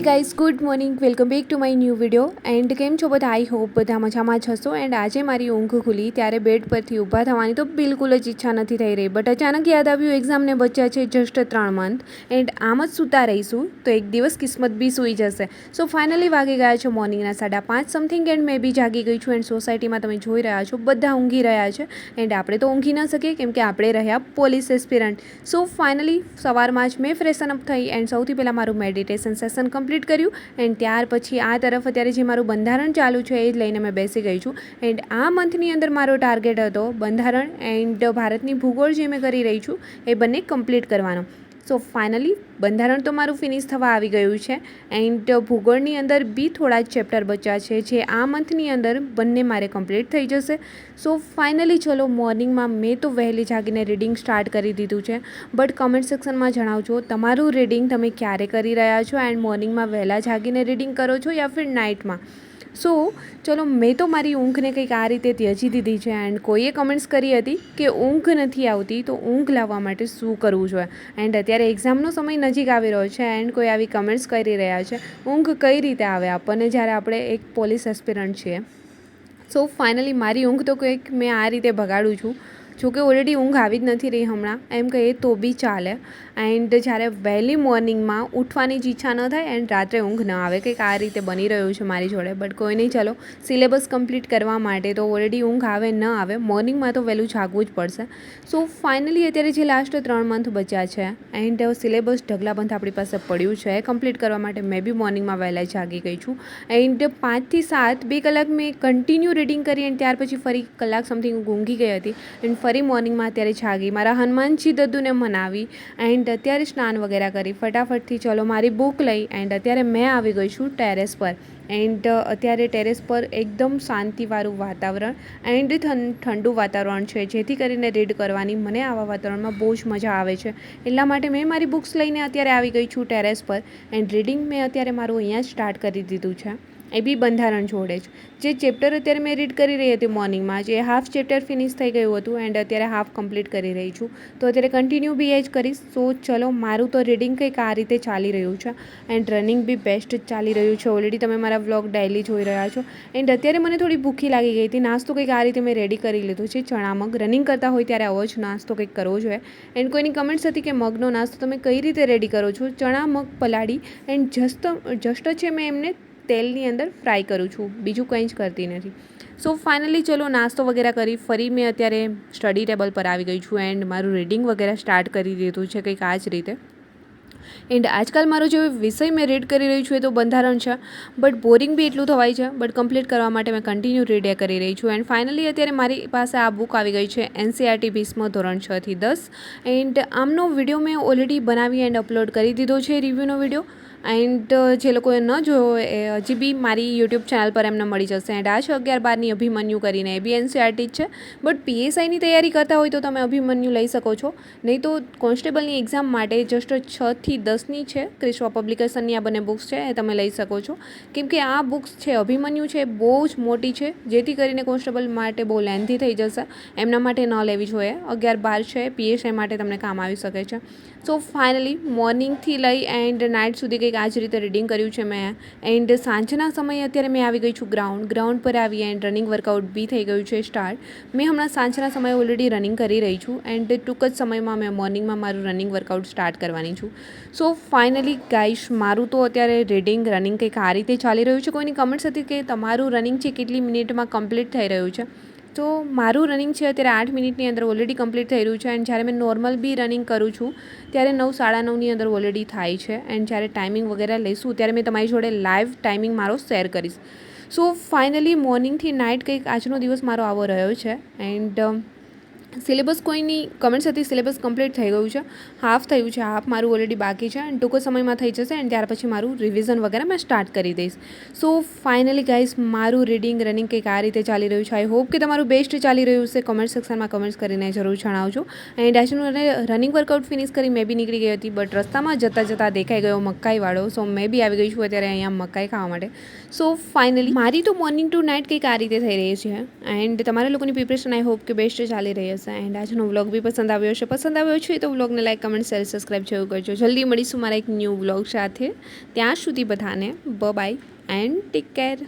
Guys, good morning, welcome back to my new video. And કેમ છો બધા? I hope બધા મજામાં જ હશો. એન્ડ આજે મારી ઊંઘ ખુલી ત્યારે બેડ પરથી ઊભા થવાની તો બિલકુલ જ ઈચ્છા નથી થઈ રહી, બટ અચાનક યાદ આવ્યું એક્ઝામને બચ્યા છે જસ્ટ 3 મંથ એન્ડ આમ જ સૂતા રહીશું તો એક દિવસ કિસ્મત બી સૂઈ જશે. સો ફાઇનલી વાગી ગયા છે મોર્નિંગના 5:30 સમથિંગ એન્ડ મેં બી જાગી ગઈ છું. એન્ડ સોસાયટીમાં તમે જોઈ રહ્યા છો બધા ઊંઘી રહ્યા છે એન્ડ આપણે તો ઊંઘી ન શકીએ કેમ કે આપણે રહ્યા પોલીસ એસ્પિરન્ટ. સો ફાઇનલી સવારમાં જ મેં ફ્રેશન અપ થઈ એન્ડ સૌથી પહેલાં મારું મેડિટેશન સેશન કમ્પ્લીટ કર્યું એન્ડ ત્યાર પછી આ તરફ અત્યારે જે મારું બંધારણ ચાલુ છે એ જ લઈને મેં બેસી ગઈ છું. એન્ડ આ મંથની અંદર મારો ટાર્ગેટ હતો બંધારણ એન્ડ ભારતની ભૂગોળ જે મેં કરી રહી છું એ બંને કમ્પ્લીટ કરવાનો. સો ફાઇનલી બંધારણ તો મારું ફિનિશ થવા આવી ગયું છે એન્ડ ભૂગોળની અંદર બી થોડા જ ચેપ્ટર બચ્યા છે જે આ મંથની અંદર બંને મારે કમ્પ્લીટ થઈ જશે. સો ફાઇનલી ચલો મોર્નિંગમાં મેં તો વહેલી જાગીને રીડિંગ સ્ટાર્ટ કરી દીધું છે, બટ કમેન્ટ સેક્શનમાં જણાવજો તમારું રીડિંગ તમે ક્યારે કરી રહ્યા છો એન્ડ મોર્નિંગમાં વહેલા જાગીને રીડિંગ કરો છો યા ફિર નાઇટમાં. સો ચલો મેં તો મારી ઊંઘને કંઈક આ રીતે ત્યજી દીધી છે એન્ડ કોઈએ કમેન્ટ્સ કરી હતી કે ઊંઘ નથી આવતી તો ઊંઘ લાવવા માટે શું કરવું જોઈએ. એન્ડ અત્યારે એક્ઝામનો સમય નજીક આવી રહ્યો છે એન્ડ કોઈ આવી કમેન્ટ્સ કરી રહ્યા છે ઊંઘ કઈ રીતે આવે આપણને જ્યારે આપણે એક પોલીસ એસ્પિરન્ટ છીએ. સો ફાઇનલી મારી ઊંઘ તો કંઈક મેં આ રીતે ભગાડું છું. જોકે ઓલરેડી ઊંઘ આવી જ નથી રહી હમણાં, એમ કહીએ તો બી ચાલે. એન્ડ જ્યારે વહેલી મોર્નિંગમાં ઉઠવાની જ ઈચ્છા ન થાય એન્ડ રાત્રે ઊંઘ ન આવે, કંઈક આ રીતે બની રહ્યું છે મારી જોડે. બટ કોઈ નહીં, ચલો સિલેબસ કમ્પ્લીટ કરવા માટે તો ઓલરેડી ઊંઘ આવે ન આવે મોર્નિંગમાં તો વહેલું જાગવું જ પડશે. સો ફાઇનલી અત્યારે જે લાસ્ટ 3 મંથ બચ્યા છે એન્ડ સિલેબસ ઢગલાબંધ આપણી પાસે પડ્યું છે કમ્પ્લીટ કરવા માટે મેં બી મોર્નિંગમાં વહેલા જાગી ગઈ છું. એન્ડ 5 થી 7 2 કલાક મેં કન્ટિન્યુ રીડિંગ કરી એન્ડ ત્યાર પછી ફરી કલાક સમથિંગ ઊંઘી ગઈ હતી એન્ડ ફરી મોર્નિંગમાં અત્યારે જાગી, મારા હનુમાનજી દદ્દુને મનાવી એન્ડ અત્યારે સ્નાન વગેરે કરી ફટાફટથી ચલો મારી બુક લઈ એન્ડ અત્યારે મેં આવી ગઈ છું ટેરેસ પર. એન્ડ અત્યારે ટેરેસ પર એકદમ શાંતિવાળું વાતાવરણ એન્ડ ઠંડુ વાતાવરણ છે જેથી કરીને રીડ કરવાની મને આવા વાતાવરણમાં બહુ જ મજા આવે છે. એટલા માટે મેં મારી બુક્સ લઈને અત્યારે આવી ગઈ છું ટેરેસ પર એન્ડ રીડિંગ મેં અત્યારે મારું અહીંયા જ સ્ટાર્ટ કરી દીધું છે, એ બી બંધારણ જોડે જ. જે ચેપ્ટર અત્યારે મેં રીડ કરી રહી હતી મોર્નિંગમાં જે હાફ ચેપ્ટર ફિનિશ થઈ ગયું હતું એન્ડ અત્યારે હાફ કમ્પ્લીટ કરી રહી છું તો અત્યારે કન્ટિન્યુ બી એ જ કરીશ. સો ચલો મારું તો રીડિંગ કંઈક આ રીતે ચાલી રહ્યું છે એન્ડ રનિંગ બી બેસ્ટ જ ચાલી રહ્યું છે. ઓલરેડી તમે મારા વ્લોગ ડેઇલી જોઈ રહ્યા છો એન્ડ અત્યારે મને થોડી ભૂખી લાગી ગઈ હતી. નાસ્તો કંઈક આ રીતે મેં રેડી કરી લીધું છે ચણા મગ. રનિંગ કરતા હોય ત્યારે આવો જ નાસ્તો કંઈક કરવો જોઈએ. એન્ડ કોઈની કમેન્ટ્સ હતી કે મગનો નાસ્તો તમે કઈ રીતે રેડી કરો છો. ચણા મગ પલાળી એન્ડ જસ્ટ છે મેં એમને તેલની અંદર ફ્રાય કરું છું, બીજું કંઈ જ કરતી નથી. સો ફાઇનલી ચલો નાસ્તો વગેરે કરી ફરી મેં અત્યારે સ્ટડી ટેબલ પર આવી ગઈ છું એન્ડ મારું રીડિંગ વગેરે સ્ટાર્ટ કરી દીધું છે કંઈક આ જ રીતે. એન્ડ આજકાલ મારો જે વિષય મેં રીડ કરી રહી છું એ તો બંધારણ છે, બટ બોરિંગ બી એટલું થવાય છે, બટ કમ્પ્લીટ કરવા માટે મેં કન્ટિન્યુ રીડ કરી રહી છું. એન્ડ ફાઇનલી અત્યારે મારી પાસે આ બુક આવી ગઈ છે NCERT ભીષ્મ ધોરણ 6 થી 10 એન્ડ આમનો વિડીયો મેં ઓલરેડી બનાવી એન્ડ અપલોડ કરી દીધો છે રિવ્યૂનો વિડીયો. એન્ડ જે લોકોએ ન જોયો એ હજી બી મારી યુટ્યુબ ચેનલ પર એમને મળી જશે. એન્ડ આ છે 11/12ની અભિમન્યુ કરીને, એ બી NCERT જ છે, બટ PSIની તૈયારી કરતા હોય તો તમે અભિમન્યુ લઈ શકો છો, નહીં તો કોન્સ્ટેબલની એક્ઝામ માટે જસ્ટ 6 થી 10ની છે ક્રિસ્વા પબ્લિકેશનની આ બંને બુક્સ છે એ તમે લઈ શકો છો. કેમ કે આ બુક્સ છે અભિમન્યુ છે બહુ જ મોટી છે જેથી કરીને કોન્સ્ટેબલ માટે બહુ લેન્થી થઈ જશે, એમના માટે ન લેવી જોઈએ. 11/12 છે, PSI માટે તમને કામ આવી શકે છે. સો ફાઇનલી મોર્નિંગથી લઈ એન્ડ નાઇટ સુધી કંઈક આ જ રીતે રીડિંગ કર્યું છે મેં. એન્ડ સાંજના સમયે અત્યારે મેં આવી ગઈ છું ગ્રાઉન્ડ પર આવી એન્ડ રનિંગ વર્કઆઉટ બી થઈ ગયું છે સ્ટાર્ટ. મેં હમણાં સાંજના સમયે ઓલરેડી રનિંગ કરી રહી છું એન્ડ ટૂંક જ સમયમાં મેં મોર્નિંગમાં મારું રનિંગ વર્કઆઉટ સ્ટાર્ટ કરવાની છું. સો ફાઇનલી ગાઈશ મારું તો અત્યારે રીડિંગ રનિંગ કંઈક આ રીતે ચાલી રહ્યું છે. કોઈની કમેન્ટ્સ હતી કે તમારું રનિંગ છે કેટલી મિનિટમાં કમ્પ્લીટ થઈ રહ્યું છે. તો મારું રનિંગ છે અત્યારે 8 મિનિટની અંદર ઓલરેડી કમ્પ્લીટ થઈ રહ્યું છે એન્ડ જ્યારે મેં નોર્મલ બી રનિંગ કરું છું ત્યારે 9 સાડા 9ની અંદર ઓલરેડી થાય છે. એન્ડ જ્યારે ટાઈમિંગ વગેરે લઈશું ત્યારે મેં તમારી જોડે લાઈવ ટાઈમિંગ મારો શેર કરીશ. સો ફાઇનલી મોર્નિંગથી નાઇટ કંઈક આજનો દિવસ મારો આવો રહ્યો છે. એન્ડ સિલેબસ કોઈની કમેન્ટ્સ હતી સિલેબસ કમ્પ્લીટ થઈ ગયું છે, હાફ થયું છે, હાફ મારું ઓલરેડી બાકી છે એન્ડ ટૂંક સમયમાં થઈ જશે એન્ડ ત્યાર પછી મારું રિવિઝન વગેરે મેં સ્ટાર્ટ કરી દઈશ. સો ફાઇનલી ગાઈઝ મારું રીડિંગ રનિંગ કંઈક આ રીતે ચાલી રહ્યું છે. આઈ હોપ કે તમારું બેસ્ટ ચાલી રહ્યું છે. કમેન્ટ સેક્શનમાં કમેન્ટ્સ કરીને જરૂર જણાવજો. એન્ડ આજનું રનિંગ વર્કઆઉટ ફિનિશ કરી મેં બી નીકળી ગઈ હતી, બટ રસ્તામાં જતાં દેખાઈ ગયો મકાઈવાળો. સો મેં બી આવી ગઈ છું અત્યારે અહીંયા મકાઈ ખાવા માટે. સો ફાઇનલી મારી તો મોર્નિંગ ટુ નાઇટ કંઈક આ રીતે થઈ રહી છે એન્ડ તમારા લોકોની પ્રિપરેશન આઈ હોપ કે બેસ્ટ ચાલી રહી હશે. હશે. એન્ડ આજનો વ્લોગ બી પસંદ આવ્યો હશે. પસંદ આવ્યો છે તો વ્લોગને લાઈક, કમેન્ટ, શેર, સબસ્ક્રાઈબ જરૂર કરજો. જલ્દી મળીશું મારા એક ન્યૂ વ્લોગ સાથે. ત્યાં સુધી બધાને બાય એન્ડ ટેક કેર.